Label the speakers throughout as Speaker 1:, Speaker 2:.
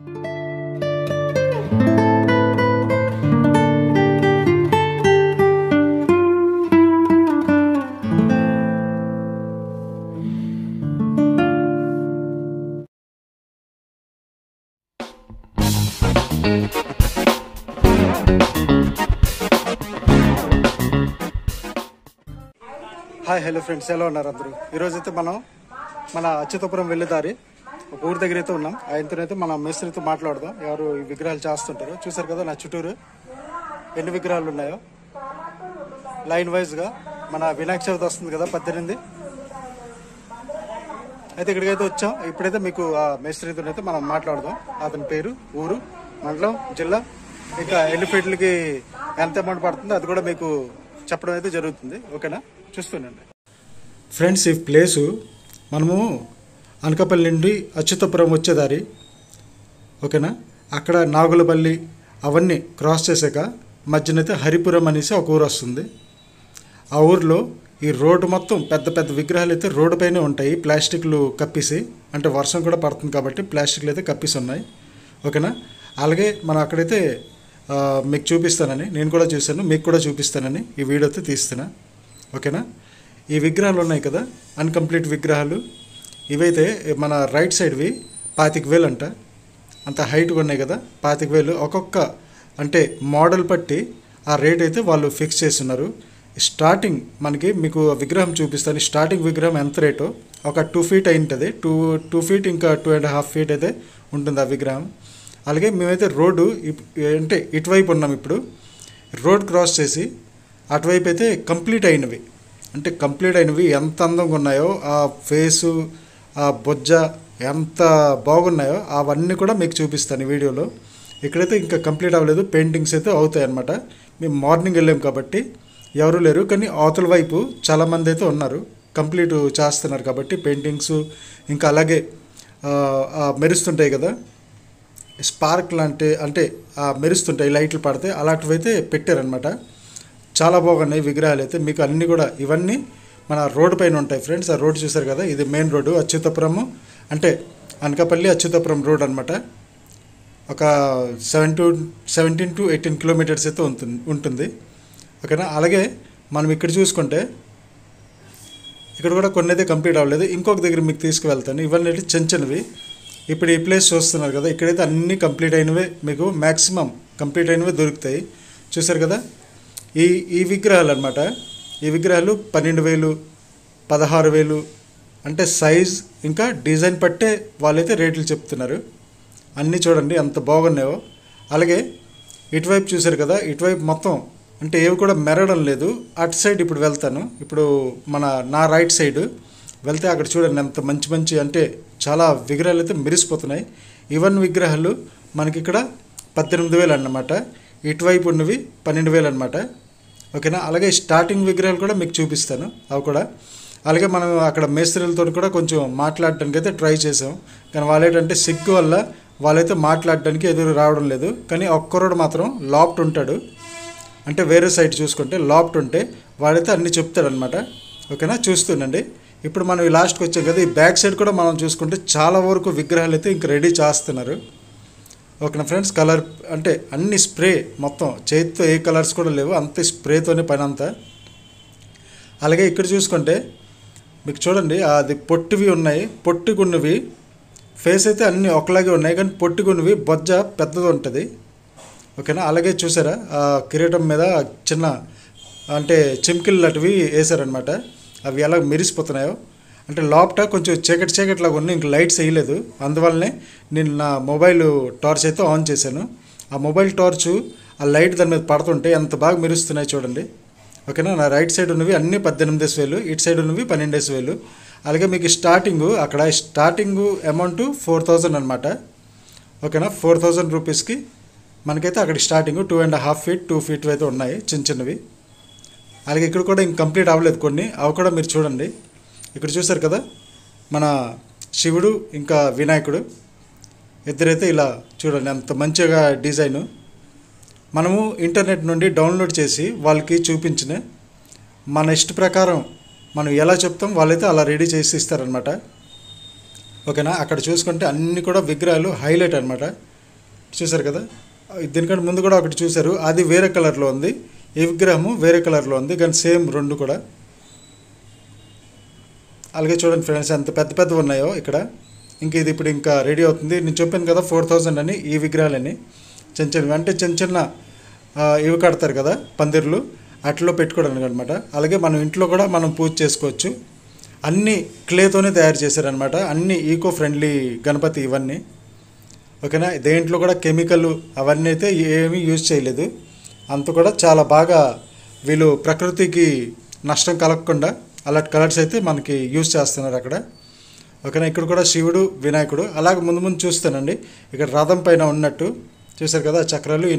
Speaker 1: Hi hello friends, ఎలా ఉన్నారు అందరూ? ఈరోజైతే మనం మన అచ్యుతపురం వెళ్ళే దారి ఒక ఊరి దగ్గర అయితే ఉన్నాం. ఆయనతోనైతే మన మేస్త్రితో మాట్లాడదాం. ఎవరు ఈ విగ్రహాలు చేస్తుంటారు. చూసారు కదా నా చుట్టూరు ఎన్ని విగ్రహాలు ఉన్నాయో లైన్ వైజ్గా. మన వినాయక చవితి వస్తుంది కదా 18. అయితే ఇక్కడికైతే వచ్చాం. ఇప్పుడైతే మీకు ఆ మేస్త్రితో అయితే మనం మాట్లాడదాం. అతని పేరు, ఊరు, మండలం, జిల్లా, ఇంకా ఎన్ని ఫీట్లకి ఎంత అమౌంట్ పడుతుందో అది కూడా మీకు చెప్పడం అయితే జరుగుతుంది. ఓకేనా, చూస్తుండండి ఫ్రెండ్స్. ఈ ప్లేసు మనము అనకాపల్లి నుండి అచ్యుతపురం వచ్చేదారి. ఓకేనా, అక్కడ నాగులపల్లి అవన్నీ క్రాస్ చేశాక మధ్యనైతే హరిపురం అనేసి ఒక ఊరు వస్తుంది. ఆ ఊరిలో ఈ రోడ్డు మొత్తం పెద్ద పెద్ద విగ్రహాలు అయితే రోడ్డు పైనే ఉంటాయి, ప్లాస్టిక్లు కప్పేసి. అంటే వర్షం కూడా పడుతుంది కాబట్టి ప్లాస్టిక్లు అయితే కప్పేసి ఉన్నాయి. ఓకేనా, అలాగే మనం అక్కడైతే మీకు చూపిస్తానని, నేను కూడా చూశాను, మీకు కూడా చూపిస్తానని ఈ వీడియో అయితే తీస్తున్నా. ఓకేనా, ఈ విగ్రహాలు ఉన్నాయి కదా, అన్కంప్లీట్ విగ్రహాలు. ఇవైతే మన రైట్ సైడ్వి 25,000 అంట. అంత హైట్గా ఉన్నాయి కదా, 25,000. ఒక్కొక్క అంటే మోడల్ బట్టి ఆ రేట్ అయితే వాళ్ళు ఫిక్స్ చేస్తున్నారు. స్టార్టింగ్ మనకి మీకు విగ్రహం చూపిస్తాను. స్టార్టింగ్ విగ్రహం ఎంత రేటో ఒక 2 feet అయి ఉంటుంది. 2 feet ఇంకా 2.5 feet అయితే ఉంటుంది ఆ విగ్రహం. అలాగే మేమైతే రోడ్డు అంటే ఇటువైపు ఉన్నాం. ఇప్పుడు రోడ్ క్రాస్ చేసి అటువైపు అయితే కంప్లీట్ అయినవి, అంటే కంప్లీట్ అయినవి ఎంత అందంగా ఉన్నాయో, ఆ ఫేసు, ఆ బొజ్జ ఎంత బాగున్నాయో అవన్నీ కూడా మీకు చూపిస్తాను ఈ వీడియోలో. ఇక్కడైతే ఇంకా కంప్లీట్ అవ్వలేదు, పెయింటింగ్స్ అయితే అవుతాయి అన్నమాట. మేము మార్నింగ్ వెళ్ళాం కాబట్టి ఎవరు లేరు, కానీ అవతల వైపు చాలామంది అయితే ఉన్నారు, కంప్లీట్ చేస్తున్నారు కాబట్టి పెయింటింగ్స్. ఇంకా అలాగే మెరుస్తుంటాయి కదా, స్పార్క్ లాంటి, అంటే మెరుస్తుంటాయి లైట్లు పడితే, అలాంటివైతే పెట్టారనమాట. చాలా బాగున్నాయి విగ్రహాలు అయితే. మీకు అన్నీ కూడా ఇవన్నీ మన రోడ్డు పైన ఉంటాయి ఫ్రెండ్స్. ఆ రోడ్డు చూసారు కదా, ఇది మెయిన్ రోడ్డు అచ్యుతపురము, అంటే అనకాపల్లి అచ్యుతపురం రోడ్ అనమాట. ఒక 17 to 18 kilometers అయితే ఉంటుంది. ఓకేనా, అలాగే మనం ఇక్కడ చూసుకుంటే ఇక్కడ కూడా కొన్ని అయితే కంప్లీట్ అవ్వలేదు. ఇంకొక దగ్గర మీకు తీసుకువెళ్తాను. ఇవన్నీ చిన్న చిన్నవి. ఇప్పుడు ఈ ప్లేస్ చూస్తున్నారు కదా, ఇక్కడైతే అన్నీ కంప్లీట్ అయినవే, మీకు మ్యాక్సిమం కంప్లీట్ అయినవే దొరుకుతాయి. చూసారు కదా, ఈ విగ్రహాలు అనమాట. ఈ విగ్రహాలు 12,000, 16,000, అంటే సైజ్ ఇంకా డిజైన్ పట్టే వాళ్ళైతే రేట్లు చెప్తున్నారు. అన్నీ చూడండి ఎంత బాగున్నాయో. అలాగే ఇటువైపు చూసారు కదా, ఇటువైపు మొత్తం అంటే ఏవి కూడా మెరడం లేదు. అటు సైడ్ ఇప్పుడు వెళ్తాను. ఇప్పుడు నా రైట్ సైడ్ వెళ్తే అక్కడ చూడండి ఎంత మంచి మంచి, అంటే చాలా విగ్రహాలు అయితే మెరిసిపోతున్నాయి. ఇవన్నీ విగ్రహాలు మనకి ఇక్కడ 18,000 అన్నమాట. ఇటువైపు ఉన్నవి 12,000 అనమాట. ఓకేనా, అలాగే స్టార్టింగ్ విగ్రహాలు కూడా మీకు చూపిస్తాను అవి కూడా. అలాగే మనం అక్కడ మేస్త్రీలతో కూడా కొంచెం మాట్లాడడానికి అయితే ట్రై చేసాం, కానీ వాళ్ళేంటంటే సిగ్గు వల్ల వాళ్ళైతే మాట్లాడడానికి ఎదురు రావడం లేదు. కానీ ఒక్కరోడు మాత్రం లాప్ట్ ఉంటాడు, అంటే వేరే సైడ్ చూసుకుంటే లాప్ట్ ఉంటే వాడైతే అన్నీ చెప్తాడనమాట. ఓకేనా, చూస్తుండండి. ఇప్పుడు మనం ఈ లాస్ట్కి వచ్చాం కదా, ఈ బ్యాక్ సైడ్ కూడా మనం చూసుకుంటే చాలా వరకు విగ్రహాలు అయితే ఇంక రెడీ చేస్తున్నారు. ఓకేనా ఫ్రెండ్స్, కలర్ అంటే అన్ని స్ప్రే, మొత్తం చేతితో ఏ కలర్స్ కూడా లేవు, అంతే స్ప్రేతోనే పని అంతా. అలాగే ఇక్కడ చూసుకుంటే మీకు చూడండి, అది పొట్టివి ఉన్నాయి, పొట్టిగున్నవి ఫేస్ అయితే అన్నీ ఒకలాగే ఉన్నాయి, కానీ పొట్టిగున్నవి బొజ్జ పెద్దది ఉంటుంది. ఓకేనా, అలాగే చూసారా ఆ కిరీటం మీద చిన్న అంటే చిమ్కిల్ లాంటివి వేసారనమాట. అవి ఎలా మెరిసిపోతున్నాయో, అంటే లోపట కొంచెం చీకట్లాగా ఉన్నాయి, ఇంక లైట్స్ వేయలేదు. అందువల్లనే నేను నా మొబైల్ టార్చ్ అయితే ఆన్ చేశాను. ఆ మొబైల్ టార్చ్ ఆ లైట్ దాని మీద పడుతుంటే ఎంత బాగా మెరుస్తున్నాయి చూడండి. ఓకేనా, నా రైట్ సైడ్ ఉన్నవి అన్నీ 18,000, ఇటు సైడ్ ఉన్నవి 12,000. అలాగే మీకు అక్కడ స్టార్టింగ్ అమౌంట్ 4,000 అనమాట. ఓకేనా, 4,000 రూపీస్కి మనకైతే అక్కడ స్టార్టింగ్ 2.5 feet 2 feet అయితే ఉన్నాయి చిన్న చిన్నవి. అలాగే ఇక్కడ కూడా ఇంక కంప్లీట్ అవ్వలేదు కొన్ని, అవి కూడా మీరు చూడండి. ఇక్కడ చూసారు కదా, మన శివుడు ఇంకా వినాయకుడు ఇద్దరైతే ఇలా చూడండి ఎంత మంచిగా డిజైను. మనము ఇంటర్నెట్ నుండి డౌన్లోడ్ చేసి వాళ్ళకి చూపించిన మన ఇష్ట ప్రకారం మనం ఎలా చెప్తాం వాళ్ళైతే అలా రెడీ చేసి ఇస్తారనమాట. ఓకేనా, అక్కడ చూసుకుంటే అన్నీ కూడా విగ్రహాలు హైలైట్ అనమాట. చూసారు కదా, దీనికంటే ముందు కూడా ఒకటి చూసారు, అది వేరే కలర్లో ఉంది, ఈ విగ్రహము వేరే కలర్లో ఉంది, కానీ సేమ్ రెండు కూడా. అలాగే చూడండి ఫ్రెండ్స్ ఎంత పెద్ద పెద్దవి ఉన్నాయో ఇక్కడ. ఇంక ఇది ఇప్పుడు ఇంకా రెడీ అవుతుంది. నేను చెప్పాను కదా 4000 అని ఈ విగ్రహాలని. చిన్న చిన్నవి అంటే చిన్న చిన్న ఇవి కడతారు కదా పందిర్లు, అట్లా పెట్టుకోవడానికి అనమాట. అలాగే మనం ఇంట్లో కూడా మనం పూజ చేసుకోవచ్చు. అన్నీ క్లేతోనే తయారు చేశారనమాట, అన్నీ ఈకో ఫ్రెండ్లీ గణపతి ఇవన్నీ. ఓకేనా, దేంట్లో కూడా కెమికల్ అవన్నీ అయితే ఏమీ యూజ్ చేయలేదు. అంత కూడా చాలా బాగా వీళ్ళు ప్రకృతికి నష్టం కలగకుండా అలాంటి కలర్స్ అయితే మనకి యూజ్ చేస్తున్నారు అక్కడ. ఓకేనా, ఇక్కడ కూడా శివుడు వినాయకుడు. అలాగే ముందు ముందు చూస్తానండి, ఇక్కడ రథం పైన ఉన్నట్టు చూసారు కదా చక్రాలు, ఈ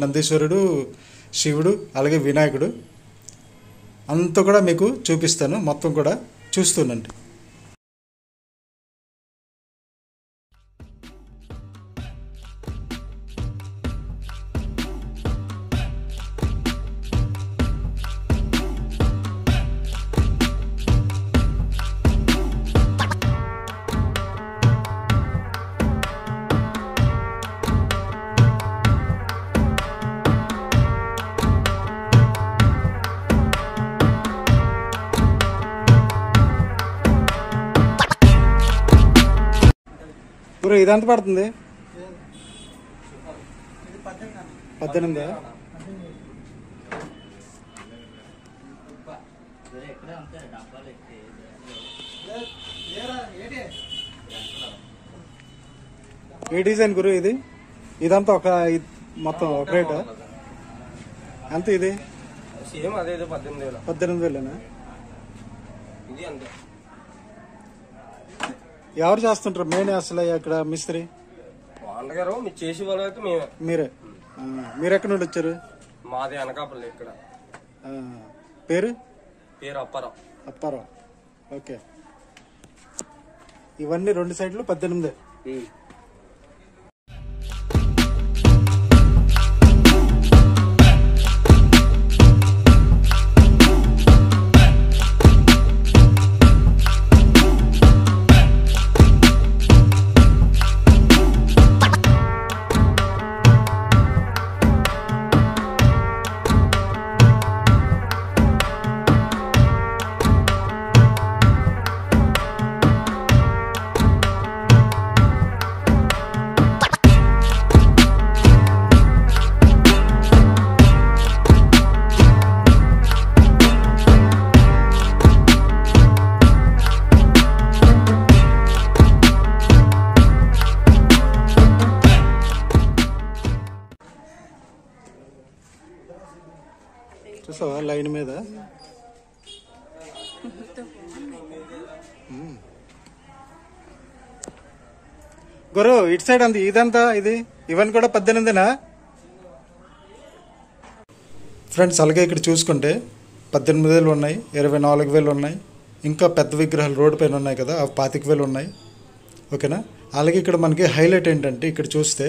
Speaker 1: నందీశ్వరుడు, శివుడు, అలాగే వినాయకుడు అంతా కూడా మీకు చూపిస్తాను. మొత్తం కూడా చూస్తుండండి. గురు ఇది ఎంత పడుతుంది? 18. ఏ డిజైన్ గురు ఇది? ఇదంతా ఒక మొత్తం ఒక రేటా? ఎంత ఇది? 18,000. ఎవరు చేస్తుంటారు మెయిన్ అసలు ఇక్కడ మిస్త్రి? మీరే? మీరు ఎక్కడి నుండి వచ్చారు?
Speaker 2: మాది అనకాపల్లి. ఇక్కడ
Speaker 1: పేరు
Speaker 2: అప్పారావు.
Speaker 1: అప్పారావు. ఓకే, ఇవన్నీ 2 సైడ్లు 18. చూసావా లైన్ మీద? గురు ఇటు సైడ్ అంది ఇదంతా ఇవన్నీ కూడా 18. ఫ్రెండ్స్ అలాగే ఇక్కడ చూసుకుంటే 18,000 ఉన్నాయి, 24,000 ఉన్నాయి, ఇంకా పెద్ద విగ్రహాలు రోడ్డు పైన ఉన్నాయి కదా అవి 25,000 ఉన్నాయి. ఓకేనా, అలాగే ఇక్కడ మనకి హైలైట్ ఏంటంటే ఇక్కడ చూస్తే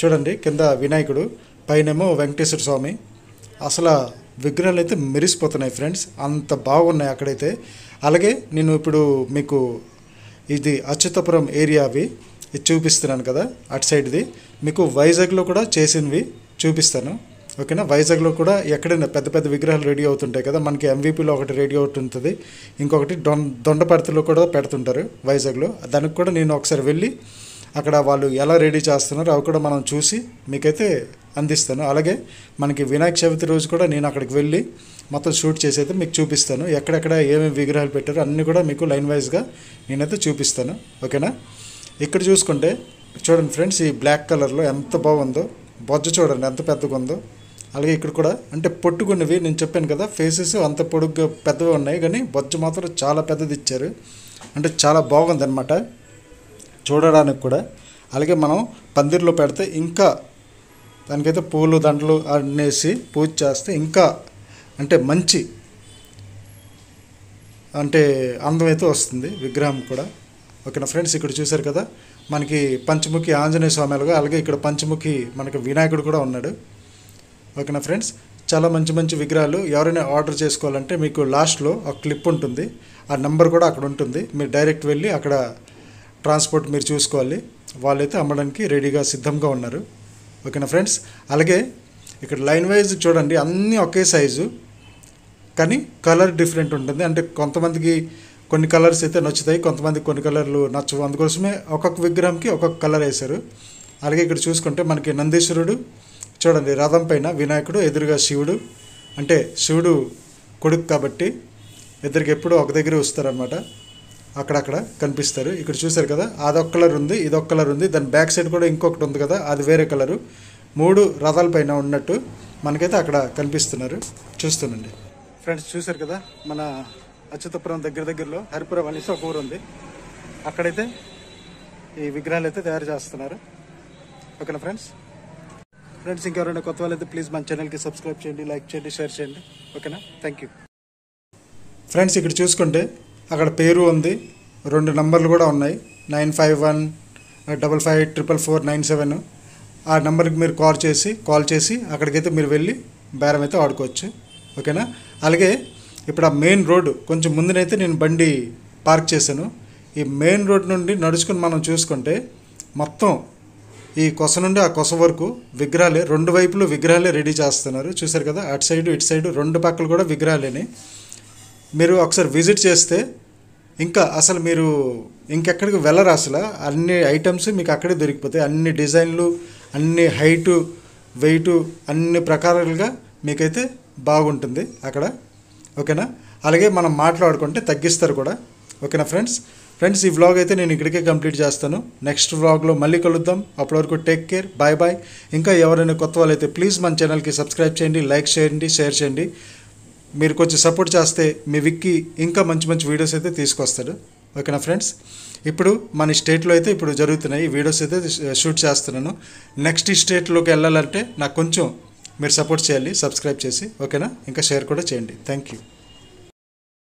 Speaker 1: చూడండి, కింద వినాయకుడు, పైనేమో వెంకటేశ్వర స్వామి. అసలు విగ్రహాలు అయితే మెరిసిపోతున్నాయి ఫ్రెండ్స్, అంత బాగున్నాయి అక్కడైతే. అలాగే నేను ఇప్పుడు మీకు ఇది అచ్యుతపురం ఏరియా అవి ఇది చూపిస్తున్నాను కదా అటు సైడ్ది, మీకు వైజాగ్లో కూడా చేసినవి చూపిస్తాను. ఓకేనా, వైజాగ్లో కూడా ఎక్కడైనా పెద్ద పెద్ద విగ్రహాలు రెడీ అవుతుంటాయి కదా, మనకి ఎంవీపీలో ఒకటి రెడీ అవుతుంటుంది, ఇంకొకటి దొండపర్తిలో కూడా పెడుతుంటారు వైజాగ్లో. దానికి కూడా నేను ఒకసారి వెళ్ళి అక్కడ వాళ్ళు ఎలా రెడీ చేస్తున్నారో అవి కూడా మనం చూసి మీకైతే అందిస్తాను. అలాగే మనకి వినాయక చవితి రోజు కూడా నేను అక్కడికి వెళ్ళి మొత్తం షూట్ చేసి అయితే మీకు చూపిస్తాను. ఎక్కడెక్కడ ఏమేమి విగ్రహాలు పెట్టారో అన్నీ కూడా మీకు లైన్ వైజ్గా నేనైతే చూపిస్తాను. ఓకేనా, ఇక్కడ చూసుకుంటే చూడండి ఫ్రెండ్స్, ఈ బ్లాక్ కలర్లో ఎంత బాగుందో, బొజ్జ చూడండి ఎంత పెద్దగా ఉందో. అలాగే ఇక్కడ కూడా అంటే పొట్టుకున్నవి నేను చెప్పాను కదా, ఫేసెస్ అంత పొడుగ్గా పెద్దవి ఉన్నాయి, కానీ బొజ్జ మాత్రం చాలా పెద్దది ఇచ్చారు, అంటే చాలా బాగుందన్నమాట చూడడానికి కూడా. అలాగే మనం పందిర్లో పెడితే ఇంకా దానికైతే పూలు దండలు అనేసి పూజ చేస్తే ఇంకా అంటే మంచి అంటే అందం అయితే వస్తుంది విగ్రహం కూడా. ఓకేనా ఫ్రెండ్స్, ఇక్కడ చూసారు కదా మనకి పంచముఖి ఆంజనేయ స్వామి, అలాగే ఇక్కడ పంచముఖి మనకి వినాయకుడు కూడా ఉన్నాడు. ఓకేనా ఫ్రెండ్స్, చాలా మంచి మంచి విగ్రహాలు. ఎవరైనా ఆర్డర్ చేసుకోవాలంటే మీకు లాస్ట్లో ఒక క్లిప్ ఉంటుంది, ఆ నెంబర్ కూడా అక్కడ ఉంటుంది, మీరు డైరెక్ట్ వెళ్ళి అక్కడ ట్రాన్స్పోర్ట్ మీరు చూసుకోవాలి, వాళ్ళైతే అమ్మడానికి రెడీగా సిద్ధంగా ఉన్నారు. ఓకేనా ఫ్రెండ్స్. అలాగే ఇక్కడ లైన్ వైజ్ చూడండి, అన్నీ ఒకే సైజు కానీ కలర్ డిఫరెంట్ ఉంటుంది. అంటే కొంతమందికి కొన్ని కలర్స్ అయితే నచ్చుతాయి, కొంతమందికి కొన్ని కలర్లు నచ్చవు. అందుకోసమే ఒక్కొక్క విగ్రహంకి ఒక్కొక్క కలర్ వేశారు. అలాగే ఇక్కడ చూసుకుంటే మనకి నందీశ్వరుడు చూడండి, రథం పైన వినాయకుడు, ఎదురుగా శివుడు. అంటే శివుడు కొడుకు కాబట్టి ఇద్దరికి ఎప్పుడు ఒక దగ్గర వస్తారనమాట, అక్కడక్కడ కనిపిస్తారు. ఇక్కడ చూసారు కదా, అదొక కలర్ ఉంది, ఇదొక కలర్ ఉంది. దాని బ్యాక్ సైడ్ కూడా ఇంకొకటి ఉంది కదా, అది వేరే కలరు. 3 రథాల పైన ఉన్నట్టు మనకైతే అక్కడ కనిపిస్తున్నారు, చూస్తుండండి. ఫ్రెండ్స్ చూసారు కదా, మన అచ్యుతపురం దగ్గరలో హరిపురం అనేసి ఒక ఊరు ఉంది, అక్కడైతే ఈ విగ్రహాలు అయితే తయారు చేస్తున్నారు. ఓకేనా ఫ్రెండ్స్. ఇంకెవరైనా కొత్త వాళ్ళైతే ప్లీజ్ మన ఛానల్కి సబ్స్క్రైబ్ చేయండి, లైక్ చేయండి, షేర్ చేయండి. ఓకేనా, థ్యాంక్ యూ. ఫ్రెండ్స్ ఇక్కడ చూసుకుంటే అక్కడ పేరు ఉంది, 2 నంబర్లు కూడా ఉన్నాయి, 95155447. ఆ నెంబర్కి మీరు కాల్ చేసి అక్కడికైతే మీరు వెళ్ళి బేరం అయితే ఆడుకోవచ్చు. ఓకేనా. అలాగే ఇప్పుడు ఆ మెయిన్ రోడ్డు కొంచెం ముందునైతే నేను బండి పార్క్ చేశాను. ఈ మెయిన్ రోడ్ నుండి నడుచుకుని మనం చూసుకుంటే మొత్తం ఈ కొస నుండి ఆ కొస వరకు విగ్రహాలే, 2 వైపులు విగ్రహాలే రెడీ చేస్తున్నారు. చూసారు కదా, అటు సైడు ఇటు సైడు 2 పక్కలు కూడా విగ్రహాలేని. మీరు ఒకసారి విజిట్ చేస్తే ఇంకా అసలు మీరు ఇంకెక్కడికి వెళ్ళరు. అసలు అన్ని ఐటమ్స్ మీకు అక్కడే దొరికిపోతాయి, అన్ని డిజైన్లు, అన్ని హైటు, వెయిటు, అన్ని ప్రకారాలుగా మీకైతే బాగుంటుంది అక్కడ. ఓకేనా. అలాగే మనం మాట్లాడుకుంటే తగ్గిస్తారు కూడా. ఓకేనా ఫ్రెండ్స్. ఈ వ్లాగ్ అయితే నేను ఇక్కడికే కంప్లీట్ చేస్తాను. నెక్స్ట్ వ్లాగ్లో మళ్ళీ కలుద్దాం. అప్పటి వరకు టేక్ కేర్, బాయ్. ఇంకా ఎవరైనా కొత్త వాళ్ళైతే ప్లీజ్ మన ఛానల్కి సబ్స్క్రైబ్ చేయండి, లైక్ చేయండి, షేర్ చేయండి. మీరు కొంచెం సపోర్ట్ చేస్తే మీ విక్కీ ఇంకా మంచి వీడియోస్ అయితే తీసుకొస్తాడు. ఓకేనా ఫ్రెండ్స్. ఇప్పుడు మన స్టేట్లో అయితే ఇప్పుడు జరుగుతున్నాయి ఈ వీడియోస్ అయితే షూట్ చేస్తున్నాను. నెక్స్ట్ స్టేట్లోకి వెళ్ళాలంటే నాకు కొంచెం మీరు సపోర్ట్ చేయాలి, సబ్స్క్రైబ్ చేసి. ఓకేనా. ఇంకా షేర్ కూడా చేయండి. Thank you.